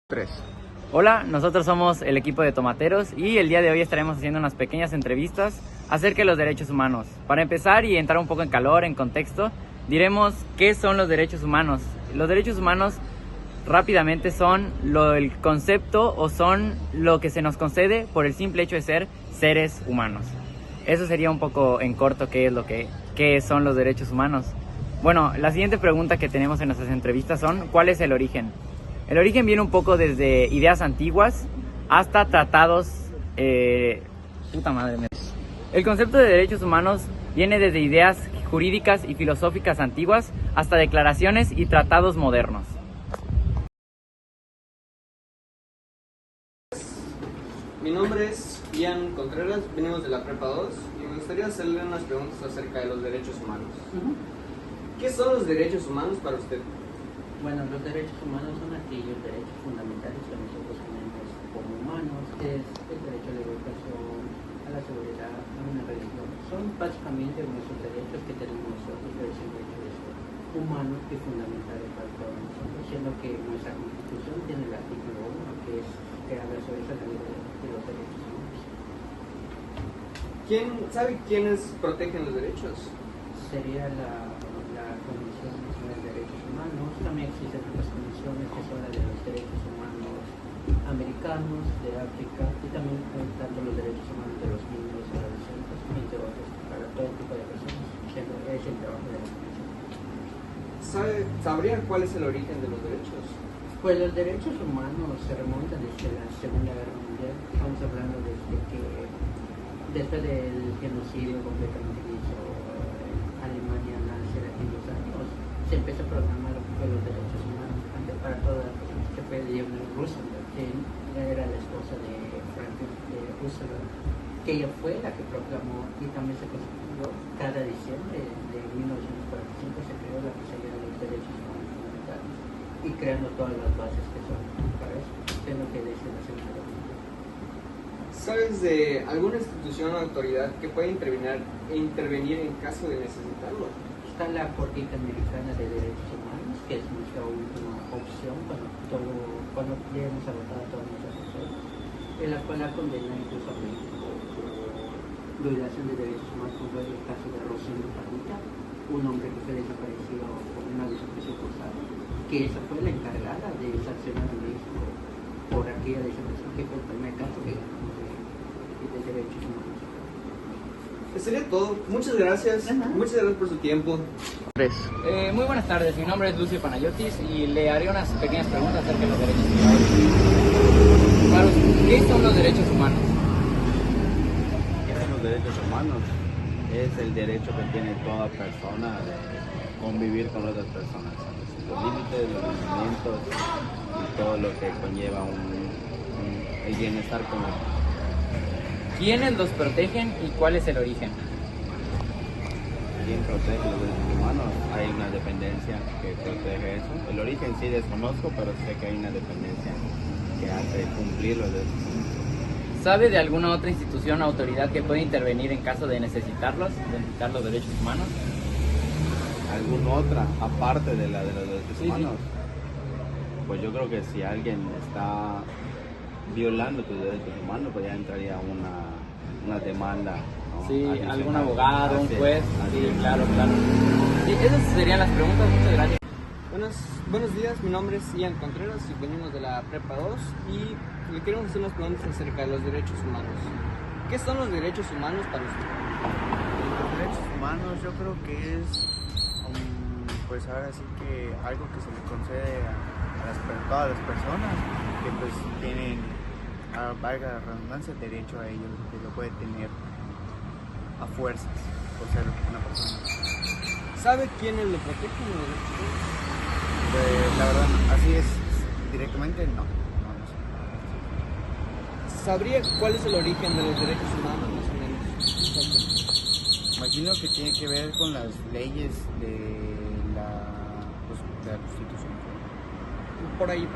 3. Hola, nosotros somos el equipo de Tomateros y el día de hoy estaremos haciendo unas pequeñas entrevistas acerca de los derechos humanos. Para empezar y entrar un poco en calor, en contexto, diremos qué son los derechos humanos. Los derechos humanos rápidamente son el concepto o son lo que se nos concede por el simple hecho de ser seres humanos. Eso sería un poco en corto qué son los derechos humanos. Bueno, la siguiente pregunta que tenemos en nuestras entrevistas son ¿cuál es el origen? El origen viene un poco desde ideas antiguas hasta tratados... El concepto de derechos humanos viene desde ideas jurídicas y filosóficas antiguas hasta declaraciones y tratados modernos. Mi nombre es Ian Contreras, venimos de la Prepa 2 y me gustaría hacerle unas preguntas acerca de los derechos humanos. ¿Qué son los derechos humanos para usted? Bueno, los derechos humanos son aquellos derechos fundamentales que nosotros tenemos como humanos. Es el derecho a la educación, a la seguridad, a una religión. Son básicamente nuestros derechos que tenemos nosotros, el simple hecho de ser humanos y fundamentales para todos nosotros, siendo que nuestra Constitución tiene el artículo 1, que habla sobre esa ley de los derechos humanos. ¿Sabe quiénes protegen los derechos? Sería la Comisión Nacional de Derechos Humanos. También existen otras comisiones que son las de los derechos humanos americanos, de África, y también tanto los derechos humanos de los niños, adolescentes, entre otros, para todo tipo de personas, siendo es el trabajo de la comisión. ¿Sabría cuál es el origen de los derechos? Pues los derechos humanos se remontan desde la Segunda Guerra Mundial. Estamos hablando después del genocidio completamente que hizo Alemania nace en aquellos años, se empezó a programar los derechos humanos para todas las personas, que fue Leonel Roosevelt, que era la esposa de Franklin Roosevelt, que ella fue la que proclamó y también se constituyó cada diciembre de 1945 se creó la que se llama los derechos humanos fundamentales y creando todas las bases que son para eso, que es lo que dice la Segunda Guerra Mundial. ¿Sabes de alguna institución o autoridad que pueda intervenir en caso de necesitarlo? Está la Corte Interamericana de Derechos Humanos, que es nuestra última opción cuando lleguemos a votar a todas nuestras personas, en la cual la condena incluso a México por violación de derechos humanos, como fue el caso de Rosendo Padilla, un hombre que fue desaparecido por una desaparición forzada, que esa fue la encargada de sancionar a México por aquella desaparición, que fue el primer caso que ganamos de derechos humanos. Sería todo. Muchas gracias. Muchas gracias por su tiempo. 3. Muy buenas tardes, mi nombre es Lucio Panayotis y le haré unas pequeñas preguntas acerca de los derechos humanos. Claro, ¿qué son los derechos humanos? ¿Qué son los derechos humanos? Es el derecho que tiene toda persona de convivir con otras personas. Los límites, los movimientos y todo lo que conlleva el bienestar común. ¿Quiénes los protegen y cuál es el origen? ¿Quién protege los derechos humanos? Hay una dependencia que protege eso. El origen sí desconozco, pero sé que hay una dependencia que hace cumplir los derechos humanos. ¿Sabe de alguna otra institución o autoridad que pueda intervenir en caso de necesitar los derechos humanos? ¿Alguna otra, aparte de la de los derechos Sí. humanos? Pues yo creo que si alguien está violando tus derechos humanos, pues ya entraría una demanda, ¿no? Sí, Adicional. algún abogado, un Así es, juez. así Sí, es. claro. Sí, esas serían las preguntas. Muchas gracias. Buenos días, mi nombre es Ian Contreras y venimos de la Prepa 2 y le queremos hacer unas preguntas acerca de los derechos humanos. ¿Qué son los derechos humanos para usted? Los derechos humanos yo creo que es, pues ahora sí que algo que se le concede a todas las personas que pues tienen, valga la redundancia, derecho a ello, que lo puede tener a fuerzas por ser una persona. ¿Sabe quiénes lo protegen los derechos humanos? Pues, la verdad, así es, directamente no sé. ¿Sabría cuál es el origen de los derechos humanos, más o menos? Imagino que tiene que ver con las leyes de la Constitución. Por ahí.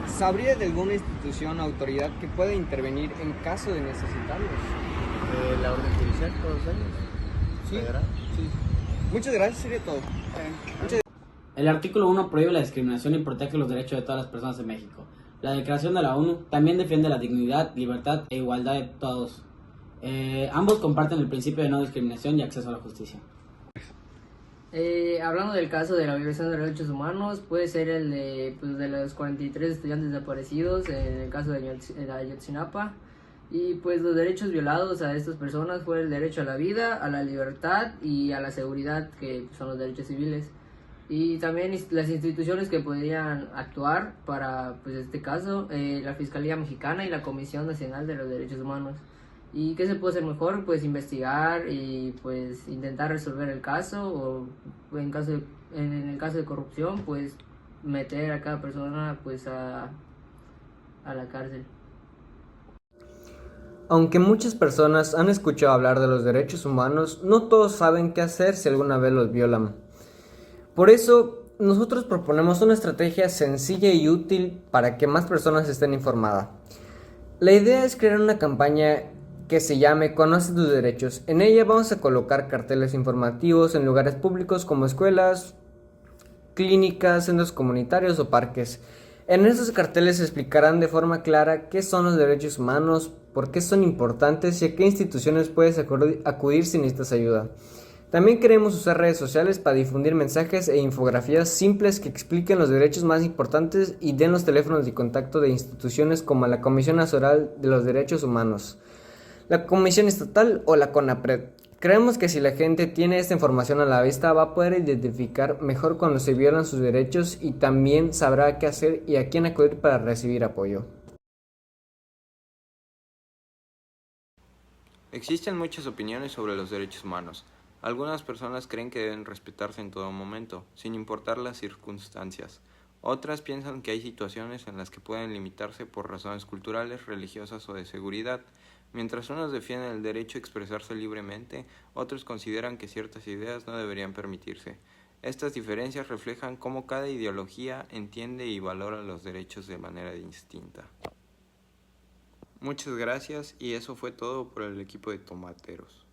¿Sabría de alguna institución o autoridad que pueda intervenir en caso de necesitarlos? La orden judicial, todos ellos. Sí. Federal. Sí. Muchas gracias, sería todo. El artículo 1 prohíbe la discriminación y protege los derechos de todas las personas en México. La Declaración de la ONU también defiende la dignidad, libertad e igualdad de todos. Ambos comparten el principio de no discriminación y acceso a la justicia. Hablando del caso de la violación de derechos humanos, puede ser el de los 43 estudiantes desaparecidos en el caso de Ayotzinapa. Y pues los derechos violados a estas personas fue el derecho a la vida, a la libertad y a la seguridad, que son los derechos civiles. Y también las instituciones que podrían actuar para pues este caso, la Fiscalía Mexicana y la Comisión Nacional de los Derechos Humanos. ¿Y qué se puede hacer mejor? Pues investigar y pues intentar resolver el caso, o en el caso de corrupción, pues meter a cada persona pues a la cárcel. Aunque muchas personas han escuchado hablar de los derechos humanos, no todos saben qué hacer si alguna vez los violan. Por eso, nosotros proponemos una estrategia sencilla y útil para que más personas estén informadas. La idea es crear una campaña que se llame Conoce tus derechos. En ella vamos a colocar carteles informativos en lugares públicos como escuelas, clínicas, centros comunitarios o parques. En esos carteles se explicarán de forma clara qué son los derechos humanos, por qué son importantes y a qué instituciones puedes acudir si necesitas ayuda. También queremos usar redes sociales para difundir mensajes e infografías simples que expliquen los derechos más importantes y den los teléfonos de contacto de instituciones como la Comisión Nacional de los Derechos Humanos, la Comisión Estatal o la CONAPRED. Creemos que si la gente tiene esta información a la vista va a poder identificar mejor cuando se violan sus derechos y también sabrá qué hacer y a quién acudir para recibir apoyo. Existen muchas opiniones sobre los derechos humanos. Algunas personas creen que deben respetarse en todo momento, sin importar las circunstancias. Otras piensan que hay situaciones en las que pueden limitarse por razones culturales, religiosas o de seguridad. Mientras unos defienden el derecho a expresarse libremente, otros consideran que ciertas ideas no deberían permitirse. Estas diferencias reflejan cómo cada ideología entiende y valora los derechos de manera distinta. Muchas gracias y eso fue todo por el equipo de Tomateros.